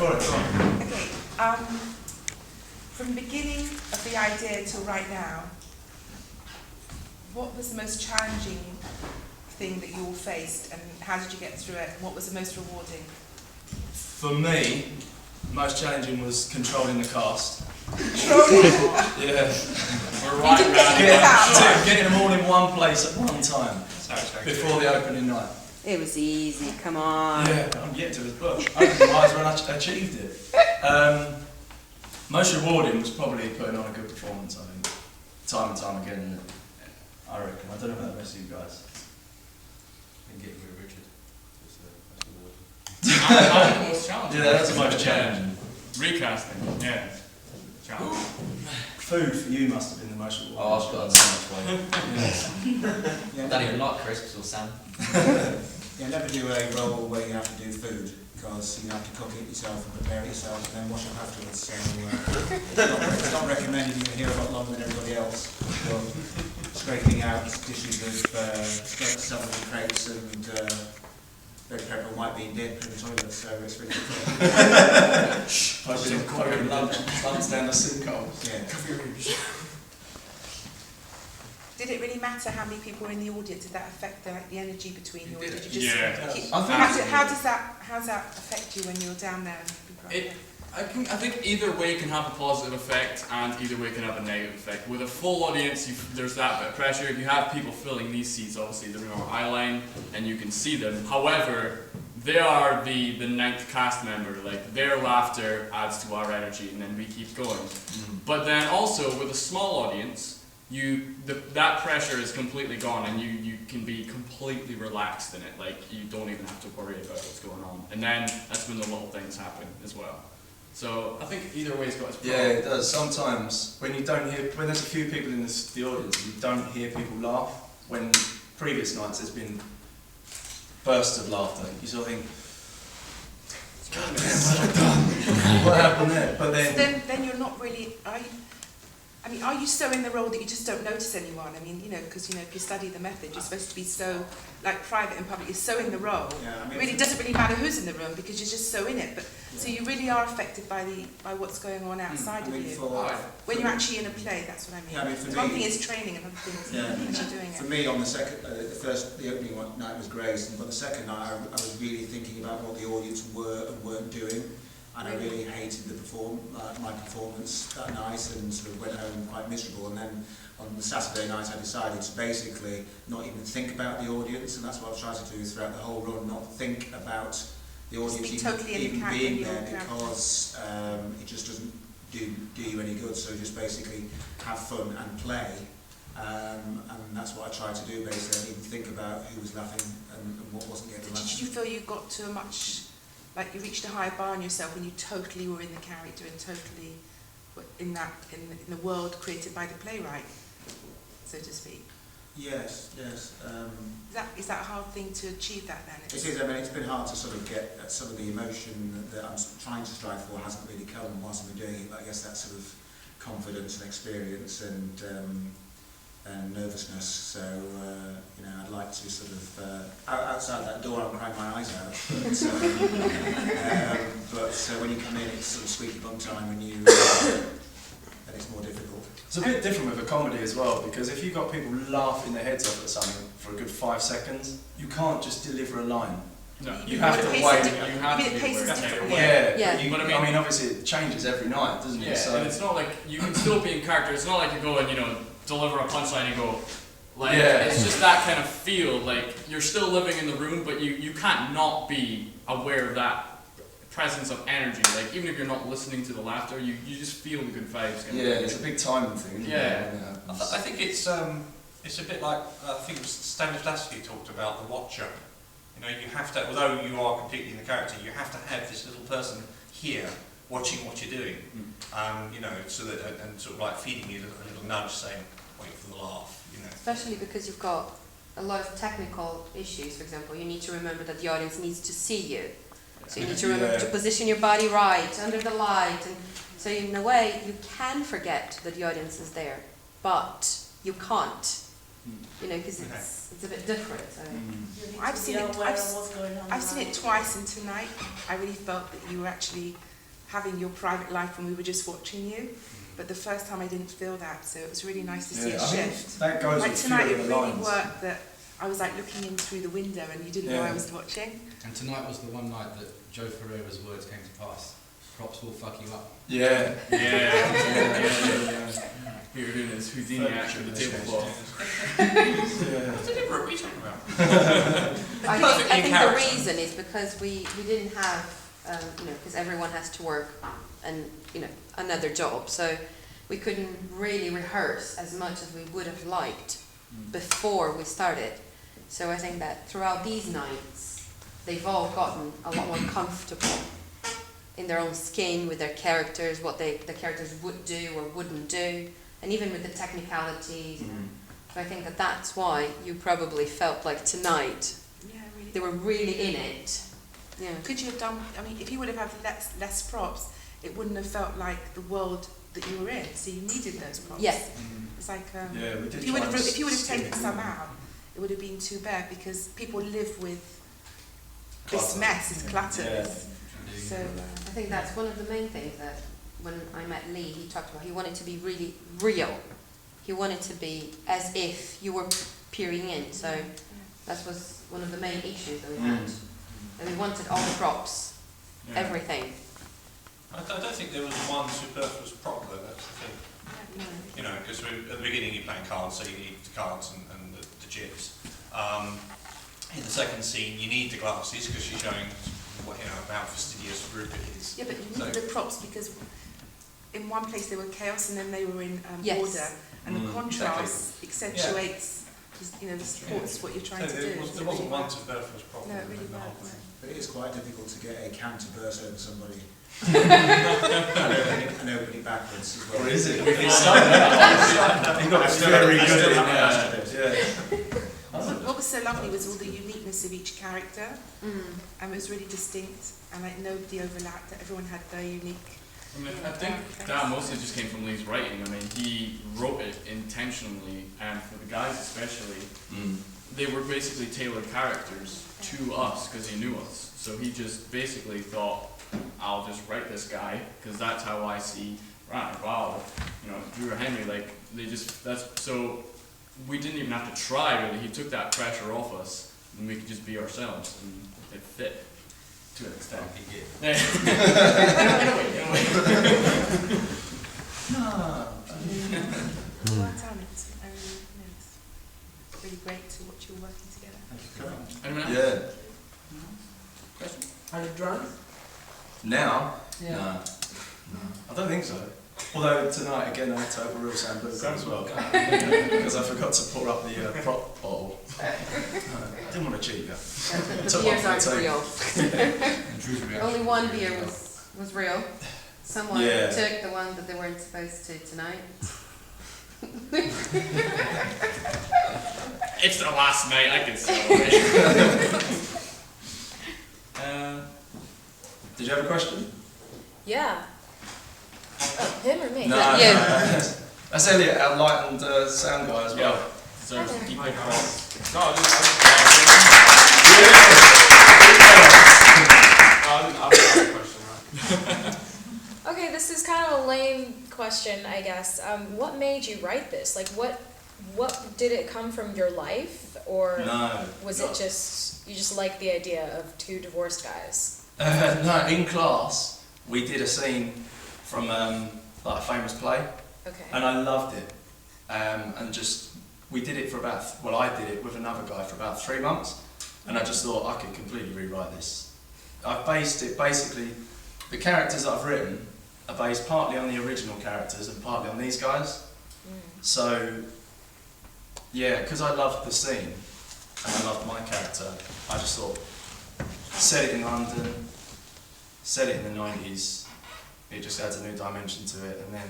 for it. Okay. From the beginning of the idea till right now, what was the most challenging thing that you all faced, and how did you get through it? And what was the most rewarding? For me, most challenging was controlling the cast. Controlling? Yeah. We're right round. Getting them all in one place at one time before the opening night. It was easy, come on. Yeah, I'm getting to the book. Opened my eyes when I achieved it. Most rewarding was probably putting on a good performance, I think. Time and time again, I reckon. I don't know about the rest of you guys. And getting rid of Richard. That's the most challenging. Yeah, that's the most challenging. Recasting, yeah. Challenge. Food for you must have been the most rewarding. Oh, I've got so much weight. Yeah, Don't even like crisps or salmon. yeah, never do a role where you have to do food, because you have to cook it yourself and prepare it yourself and then wash up afterwards. So it's not recommended you here a lot longer than everybody else. You're scraping out dishes of salmon and crepes and red pepper and white bean dip in the toilet, so it's really good. Poking lumps down the sinkhole. Yeah. Did it really matter how many people were in the audience? Did that affect the energy between you? Or did you just Yeah. how does that affect you when you're down there? I think either way can have a positive effect and either way can have a negative effect. With a full audience, there's that bit of pressure. If you have people filling these seats, obviously they're in our eye line and you can see them. However, they are the ninth cast member. Like, their laughter adds to our energy and then we keep going. But then also with a small audience, that pressure is completely gone and you can be completely relaxed in it. Like, you don't even have to worry about what's going on. And then that's when the little things happen as well. So I think either way's got its problem. Yeah, it does. Sometimes when there's a few people in the audience, you don't hear people laugh. When previous nights there's been bursts of laughter, you sort of think, God damn, what have I done? What happened there? But then you're not really. Are you so in the role that you just don't notice anyone? I mean, because if you study the method, you're supposed to be so, like, private and public. You're so in the role. Yeah, it really doesn't really matter who's in the room because you're just so in it. But so you really are affected by what's going on outside of you. When you're actually in a play, that's what I mean. Yeah, for one me, thing is training, another thing is actually doing it. For me, on the opening night was great, but the second night I was really thinking about what the audience were and weren't doing. And I really hated my performance that night and sort of went home quite miserable. And then on the Saturday night I decided to basically not even think about the audience, and that's what I've tried to do throughout the whole run, not think about the audience even being there, because it just doesn't do you any good. So just basically have fun and play. And that's what I tried to do basically. I didn't even think about who was laughing and what wasn't getting laughing. Did you feel you got to like you reached a high bar on yourself when you totally were in the character and totally were in the world created by the playwright, so to speak? Yes. Is that a hard thing to achieve that then? It is. I mean, it's been hard to sort of get some of the emotion that I'm trying to strive for hasn't really come whilst I've been doing it. But I guess that sort of confidence and experience and nervousness. So I'd like to sort of outside that door, I'm crying my eyes out. But when you come in, it's sort of squeaky bum time, and and it's more difficult. It's a bit different with a comedy as well, because if you've got people laughing their heads off at something for a good 5 seconds, you can't just deliver a line. No, you have to wait. You have to be aware. Yeah. But I mean, obviously it changes every night, doesn't it? Yeah, So and it's not like you can still be in character. It's not like you go and deliver a punchline and go. Like, it's just that kind of feel. Like you're still living in the room, but you can't not be aware of that presence of energy. Like even if you're not listening to the laughter, you just feel the good vibes. It's a big timing thing. Isn't it? I think it's a bit like I think it was Stanislavski talked about the watcher. You have to, although you are completely in the character, you have to have this little person here watching what you're doing. So that and sort of like feeding you a little nudge, saying, "Wait for the laugh." Especially because you've got a lot of technical issues. For example, you need to remember that the audience needs to see you. So you need to remember to position your body right, under the light. And so in a way, you can forget that the audience is there, but you can't. Because it's a bit different. So. I've seen it twice, and tonight I really felt that you were actually having your private life and we were just watching you. But the first time I didn't feel that, so it was really nice to see a shift. That goes Like with tonight, few it of the really lines. worked that I was like looking in through the window and you didn't know I was watching. And tonight was the one night that Joe Ferreira's words came to pass. Props will fuck you up. Yeah. What you're doing is Houdini action with the tablecloth. What's the difference? What are you talking about? I think the reason is because we didn't have, because everyone has to work and, another job. So we couldn't really rehearse as much as we would have liked before we started. So I think that throughout these nights, they've all gotten a lot more comfortable in their own skin with their characters, what the characters would do or wouldn't do, and even with the technicalities. So I think that that's why you probably felt like tonight Yeah, really. they were really in it. Yeah. Could you have done, I mean, if you would have had less props, it wouldn't have felt like the world that you were in, so you needed those props. Yes. It's like, Yeah, we did if you would try and have taken skim it. some out, it would have been too bad because people live with this Clutter. mess, it's clutter. Yeah. So, I think that's one of the main things that when I met Lee, he talked about. He wanted to be really real. He wanted to be as if you were peering in. So that was one of the main issues that we had. And we wanted all the props, everything. I don't think there was one superfluous prop though, that's the thing. Because at the beginning you're playing cards, so you need the cards and the chips. In the second scene you need the glasses because you're showing how fastidious Rupert is. yeah, but you need the props because in one place they were chaos and then they were in Yes. order, and the contrast accentuates, supports what you're trying to do. There wasn't one superfluous prop. No, it really in the whole was. thing. But it is quite difficult to get a counter burst over somebody. and open it backwards as well. Or is it? It's started out. He got very good at it. Yeah. What was so lovely was all the uniqueness of each character, and it was really distinct, and like nobody overlapped. Everyone had their unique. I mean, I think that mostly just came from Lee's writing. I mean, he wrote it intentionally, and for the guys especially, they were basically tailored characters to us because he knew us. So he just basically thought, I'll just write this guy because that's how I see. Right? Wow, Drew or Henry, so. We didn't even have to try really. He took that pressure off us, and we could just be ourselves, and it fit to an extent. Yeah. In a way. Well done. It's really great to watch you working together. Anyone else? Yeah. Question? Are you drunk? Now? Yeah. No. I don't think so. Although tonight again I had to have a real Sambuca as well because I forgot to pour up the prop bottle. Didn't want to cheat you. The beers aren't real. Only one beer was real. Someone took the one that they weren't supposed to tonight. It's the last night, I can celebrate. Did you have a question? Yeah. Oh, him or me? No, Yeah. That's Elliot, our light and sound guy as well. Deserves to keep it Okay, this is kind of a lame question, I guess. What made you write this? Like, what did it come from your life, or was it just you just liked the idea of two divorced guys? No, in class we did a scene from like a famous play, Okay. and I loved it. And just we did it for I did it with another guy for about 3 months, and I just thought I could completely rewrite this. I've based it basically. The characters that I've written are based partly on the original characters and partly on these guys. So, yeah, because I loved the scene and I loved my character, I just thought, set it in London, set it in the 90s, it just adds a new dimension to it, and then,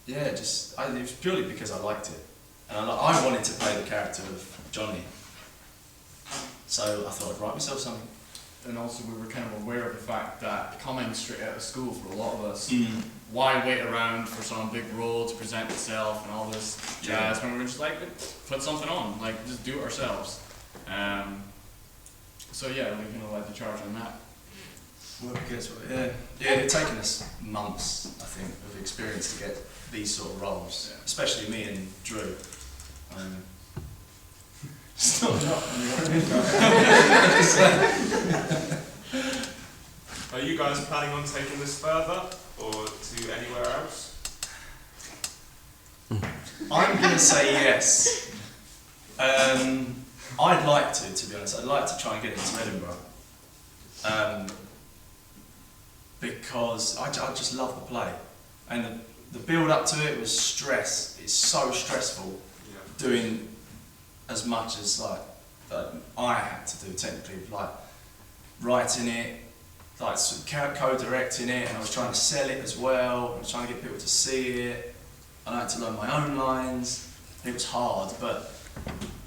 yeah, it was purely because I liked it. And I wanted to play the character of Johnny. So I thought I'd write myself something. And also we were kind of aware of the fact that coming straight out of school for a lot of us, why wait around for some big role to present itself and all this jazz when we were just like, put something on, like just do it ourselves. So yeah, we kind of led the charge on that. Work gets yeah. It's taken us months, I think, of experience to get these sort of roles, especially me and Drew. Stop Are you guys planning on taking this further or to anywhere else? I'm going to say yes. I'd like to be honest. I'd like to try and get it to Edinburgh. Because I just love the play. And the build up to it was stress. It's so stressful doing as much as like I had to do technically, like writing it, like co-directing it, and I was trying to sell it as well. I was trying to get people to see it. I had to learn my own lines. It was hard, but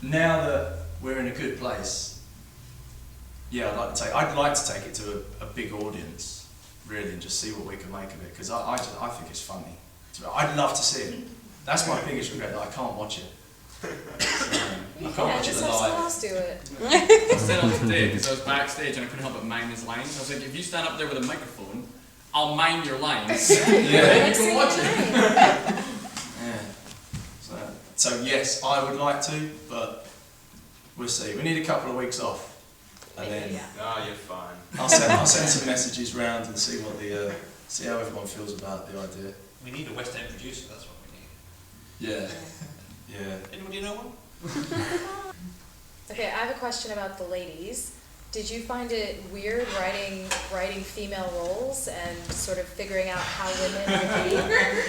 now that we're in a good place, yeah, I'd like to take it to a big audience, really, and just see what we can make of it, because I think it's funny. I'd love to see it. That's my biggest regret, that I can't watch it. I can't watch it just have live. someone else do it. I said on today, because I was backstage and I couldn't help but mime his lines. I was like, if you stand up there with a microphone, I'll mime your lines. Yeah. You can watch it. Yeah. So yes, I would like to, but we'll see. We need a couple of weeks off, and then Ah, you're fine. I'll send some messages round and see what see how everyone feels about the idea. We need a West End producer, that's what we need. Yeah. Yeah. Anybody know one? Okay, I have a question about the ladies. Did you find it weird writing female roles and sort of figuring out how women would be?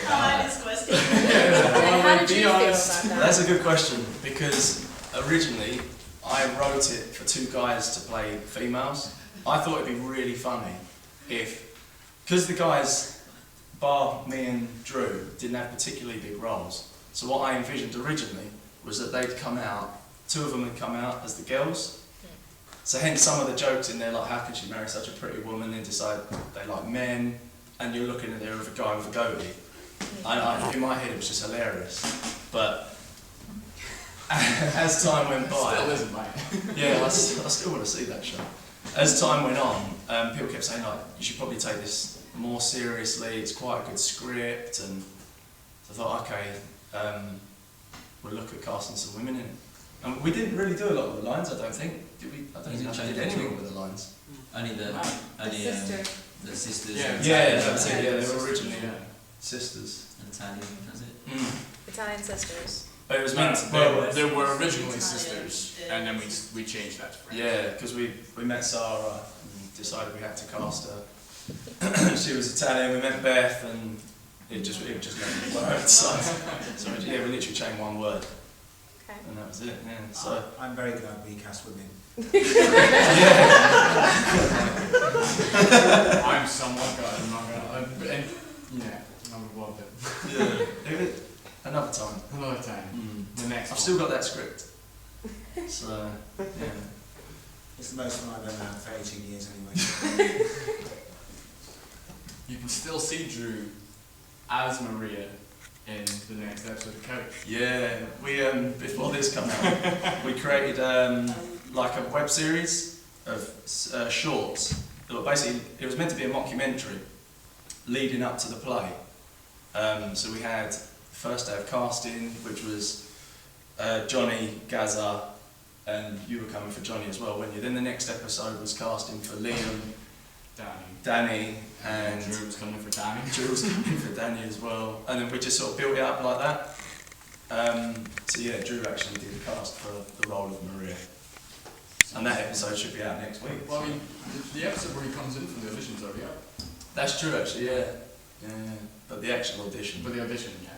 Honest question. And how did you feel about that? That's a good question, because originally I wrote it for two guys to play females. I thought it'd be really funny because the guys, bar me and Drew, didn't have particularly big roles. So what I envisioned originally was that they'd come out, two of them would come out as the girls. So hence some of the jokes in there, like how can she marry such a pretty woman, and decide they like men, and you're looking at there with a guy with a goatee. In my head it was just hilarious. But as time went by... Still isn't, mate. Yeah, I still want to see that show. As time went on, people kept saying, like, you should probably take this more seriously, it's quite a good script, and so I thought, okay, we'll look at casting some women in it. And we didn't really do a lot of the lines, I don't think. Did we? I don't think we did anything with the lines. Only the sisters. Yeah, that's it. Yeah, they were originally sisters. Italian, was it? Italian sisters. But it was meant to, They were originally sisters, and then we changed that to friends. yeah, because we met Sarah and decided we had to cast her. She was Italian. We met Beth, and it just never worked. So yeah, we literally changed one word. Okay. And that was it, yeah. So I'm very glad we cast women. I'm somewhat glad, I'm not gonna... number one bit. yeah, another time. Another time. The next I've still got that script. So, yeah. It's the most fun I've ever had for 18 years anyway. You can still see Drew as Maria in the next episode of Coach. Yeah, we before this came out, we created like a web series of shorts. Basically, it was meant to be a mockumentary leading up to the play. So we had the first day of casting, which was Johnny, Gaza, and you were coming for Johnny as well, weren't you? Then the next episode was casting for Liam, Danny, and Drew was coming for Danny. Drew was coming for Danny as well, and then we just sort of built it up like that. So yeah, Drew actually did the cast for the role of Maria, and that episode should be out next week. Well, I mean, the episode where he comes in from the audition's already out. That's true, actually. Yeah. But the actual audition. But the audition, yeah.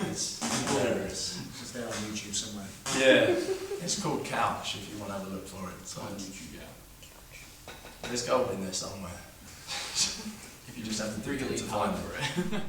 It's hilarious. It's there on YouTube somewhere. Yeah. It's called Couch if you want to have a look for it. So On YouTube, yeah. there's gold in there somewhere. If you just have to dig it to find it.